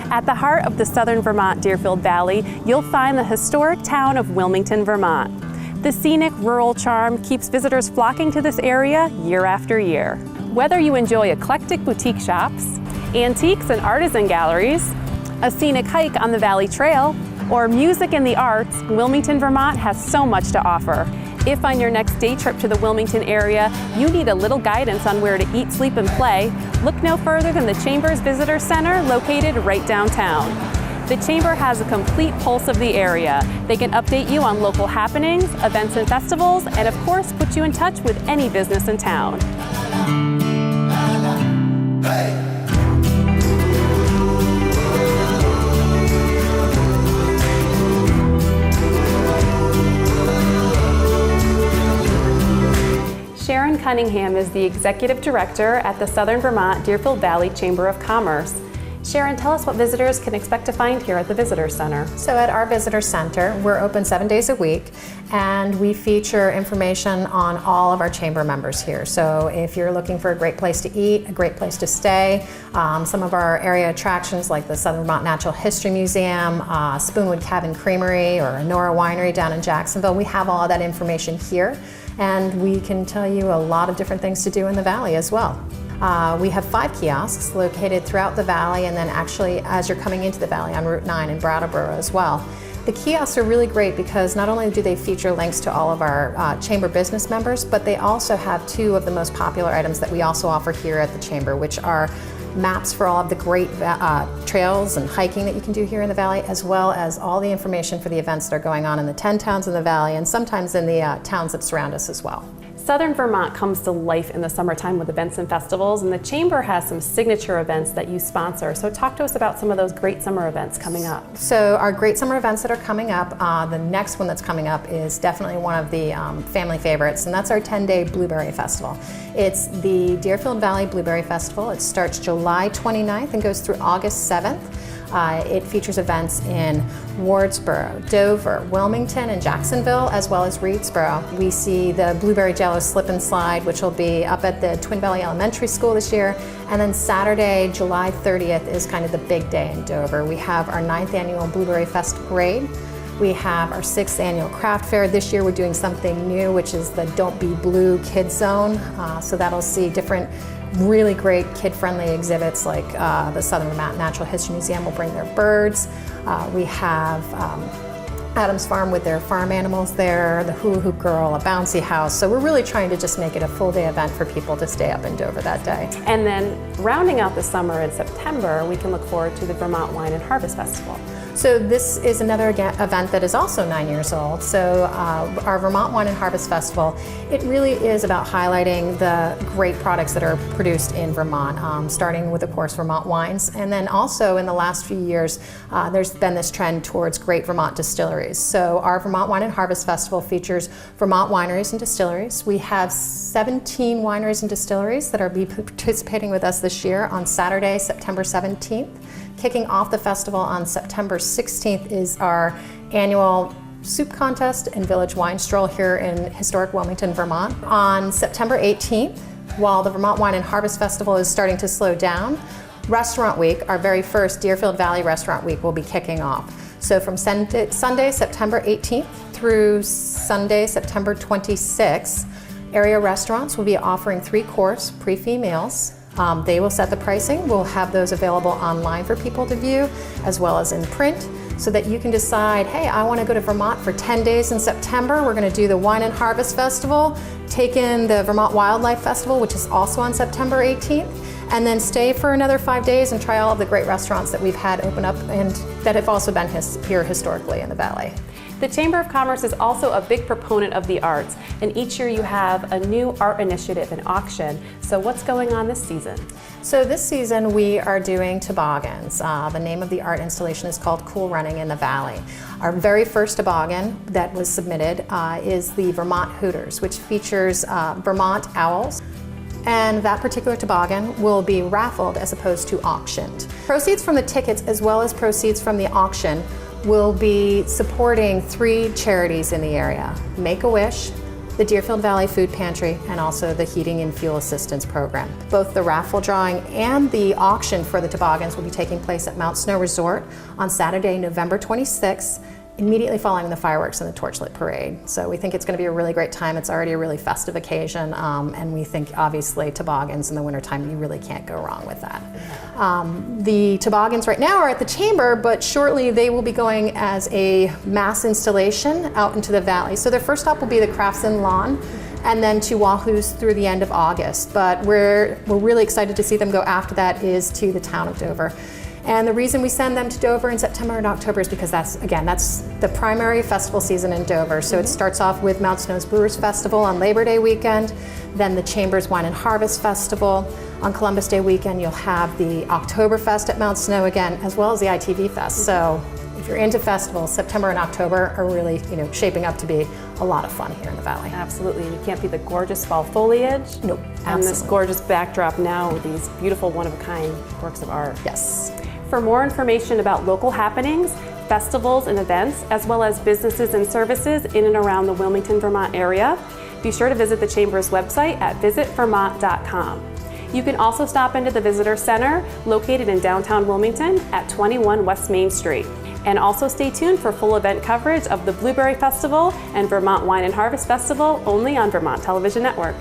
At the heart of the southern Vermont Deerfield Valley, you'll find the historic town of Wilmington, Vermont. The scenic rural charm keeps visitors flocking to this area year after year. Whether you enjoy eclectic boutique shops, antiques and artisan galleries, a scenic hike on the Valley Trail, or music and the arts, Wilmington, Vermont has so much to offer. If on your next day trip to the Wilmington area, you need a little guidance on where to eat, sleep, and play, look no further than the Chamber's Visitor Center located right downtown. The Chamber has a complete pulse of the area. They can update you on local happenings, events and festivals, and of course put you in touch with any business in town. Sharon Cunningham is the Executive Director at the Southern Vermont Deerfield Valley Chamber of Commerce. Sharon, tell us what visitors can expect to find here at the Visitor Center. So at our Visitor Center, we're open 7 days a week, and we feature information on all of our chamber members here. So if you're looking for a great place to eat, a great place to stay, some of our area attractions like the Southern Vermont Natural History Museum, Spoonwood Cabin Creamery, or Nora Winery down in Jacksonville, we have all of that information here. And we can tell you a lot of different things to do in the valley as well. We have 5 kiosks located throughout the valley, and then actually as you're coming into the valley on Route 9 in Brattleboro as well. The kiosks are really great because not only do they feature links to all of our chamber business members, but they also have 2 of the most popular items that we also offer here at the chamber, which are maps for all of the great trails and hiking that you can do here in the valley, as well as all the information for the events that are going on in the 10 towns in the valley and sometimes in the towns that surround us as well. Southern Vermont comes to life in the summertime with events and festivals, and the Chamber has some signature events that you sponsor. So talk to us about some of those great summer events coming up. So our great summer events that are coming up, the next one that's coming up is definitely one of the family favorites, and that's our 10-day Blueberry Festival. It's the Deerfield Valley Blueberry Festival. It starts July 29th and goes through August 7th. It features events in Wardsboro, Dover, Wilmington, and Jacksonville, as well as Reedsboro. We see the Blueberry Jello Slip and Slide, which will be up at the Twin Valley Elementary School this year. And then Saturday, July 30th, is kind of the big day in Dover. We have our 9th annual Blueberry Fest Parade. We have our 6th annual craft fair. This year we're doing something new, which is the Don't Be Blue Kids Zone. So that'll see different really great kid-friendly exhibits like the Southern Vermont Natural History Museum will bring their birds. We have Adams Farm with their farm animals there, the Hula Hoop Girl, a bouncy house. So we're really trying to just make it a full day event for people to stay up in Dover that day. And then rounding out the summer in September, we can look forward to the Vermont Wine and Harvest Festival. So this is another event that is also 9 years old. So our Vermont Wine and Harvest Festival, it really is about highlighting the great products that are produced in Vermont, starting with, of course, Vermont wines. And then also in the last few years, there's been this trend towards great Vermont distilleries. So our Vermont Wine and Harvest Festival features Vermont wineries and distilleries. We have 17 wineries and distilleries that are participating with us this year on Saturday, September 17th. Kicking off the festival on September 16th is our annual soup contest and village wine stroll here in historic Wilmington, Vermont. On September 18th, while the Vermont Wine and Harvest Festival is starting to slow down, Restaurant Week, our very first Deerfield Valley Restaurant Week, will be kicking off. So from Sunday, September 18th through Sunday, September 26th, area restaurants will be offering 3-course pre-fee meals. They will set the pricing. We'll have those available online for people to view, as well as in print, so that you can decide, hey, I want to go to Vermont for 10 days in September. We're going to do the Wine and Harvest Festival, take in the Vermont Wildlife Festival, which is also on September 18th, and then stay for another 5 days and try all of the great restaurants that we've had open up and that have also been here historically in the valley. The Chamber of Commerce is also a big proponent of the arts, and each year you have a new art initiative and auction. So what's going on this season? So this season we are doing toboggans. The name of the art installation is called Cool Running in the Valley. Our very first toboggan that was submitted is the Vermont Hooters, which features Vermont owls. And that particular toboggan will be raffled as opposed to auctioned. Proceeds from the tickets as well as proceeds from the auction will be supporting 3 charities in the area: Make-A-Wish, the Deerfield Valley Food Pantry, and also the Heating and Fuel Assistance Program. Both the raffle drawing and the auction for the toboggans will be taking place at Mount Snow Resort on Saturday, November 26th, immediately following the fireworks and the torchlit parade. So we think it's going to be a really great time. It's already a really festive occasion, and we think obviously toboggans in the wintertime, you really can't go wrong with that. The toboggans right now are at the chamber, but shortly they will be going as a mass installation out into the valley. So their first stop will be the Crafts Inn Lawn, and then to Wahoo's through the end of August. But we're really excited to see them go after that is to the town of Dover. And the reason we send them to Dover in September and October is because that's the primary festival season in Dover. So it starts off with Mount Snow's Brewers Festival on Labor Day weekend, then the Chamber's Wine and Harvest Festival. On Columbus Day weekend, you'll have the Oktoberfest at Mount Snow again, as well as the ITV Fest. So if you're into festivals, September and October are really, shaping up to be a lot of fun here in the Valley. Absolutely, and you can't beat the gorgeous fall foliage. Nope, and this gorgeous backdrop now with these beautiful one-of-a-kind works of art. Yes. For more information about local happenings, festivals and events, as well as businesses and services in and around the Wilmington, Vermont area, be sure to visit the Chamber's website at visitvermont.com. You can also stop into the Visitor Center, located in downtown Wilmington at 21 West Main Street. And also stay tuned for full event coverage of the Blueberry Festival and Vermont Wine and Harvest Festival only on Vermont Television Network.